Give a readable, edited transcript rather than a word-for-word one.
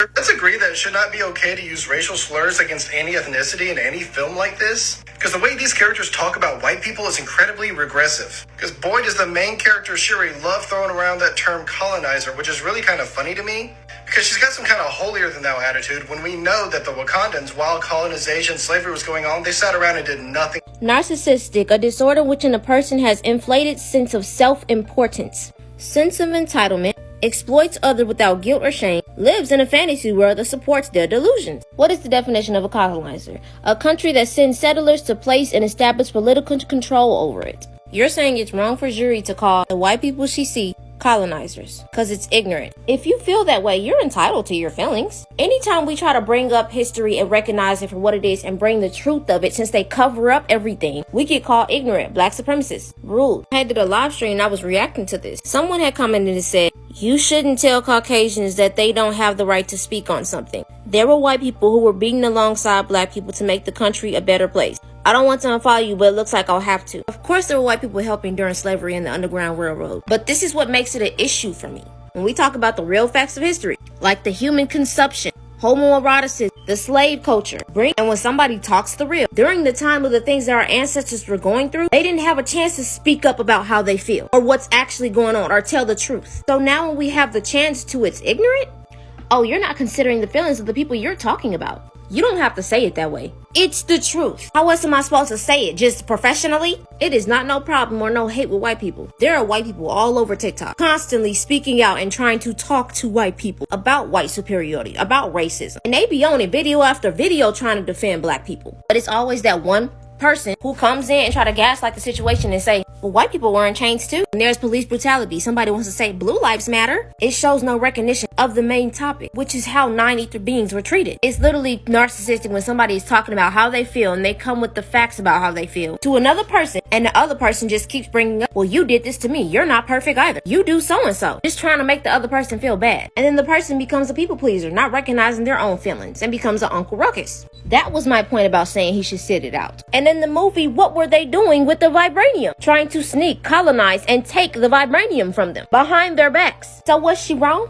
Let's agree that it should not be okay to use racial slurs against any ethnicity in any film like this. Because the way these characters talk about white people is incredibly regressive. Because boy does the main character Shuri love throwing around that term colonizer, which is really kind of funny to me. Because she's got some kind of holier than thou attitude when we know that the Wakandans, while colonization slavery was going on, they sat around and did nothing. Narcissistic, a disorder wherein a person has inflated sense of self-importance, sense of entitlement, exploits others without guilt or shame, lives in a fantasy world that supports their delusions. What is the definition of a colonizer? A country that sends settlers to place and establish political control over it. You're saying it's wrong for Shuri to call the white people she sees colonizers because it's ignorant. If you feel that way, you're entitled to your feelings. Anytime we try to bring up history and recognize it for what it is and bring the truth of it, since they cover up everything, we get called ignorant, black supremacists, rude. I did a live stream and I was reacting to this. Someone had commented and said, you shouldn't tell Caucasians that they don't have the right to speak on something. There were white people who were beating alongside black people to make the country a better place. I don't want to unfollow you, but it looks like I'll have to. Of course, there were white people helping during slavery and the Underground Railroad. But this is what makes it an issue for me. When we talk about the real facts of history, like the human consumption, homoeroticism, the slave culture, and when somebody talks the real, during the time of the things that our ancestors were going through, they didn't have a chance to speak up about how they feel or what's actually going on or tell the truth. So now when we have the chance to, it's ignorant? Oh, you're not considering the feelings of the people you're talking about. You don't have to say it that way. It's the truth. How else am I supposed to say it? Just professionally? It is not no problem or no hate with white people. There are white people all over TikTok constantly speaking out and trying to talk to white people about white superiority, about racism. And they be on it video after video trying to defend black people. But it's always that one person who comes in and try to gaslight the situation and say, well, white people were in chains too. And there's police brutality. Somebody wants to say blue lives matter. It shows no recognition of the main topic, which is how 9 ether beings were treated. It's literally narcissistic when somebody is talking about how they feel and they come with the facts about how they feel to another person, and the other person just keeps bringing up, well, you did this to me. You're not perfect either. You do so-and-so. Just trying to make the other person feel bad. And then the person becomes a people pleaser, not recognizing their own feelings, and becomes an Uncle Ruckus. That was my point about saying he should sit it out. And in the movie, what were they doing with the vibranium? Trying to sneak, colonize, and take the vibranium from them behind their backs. So was she wrong?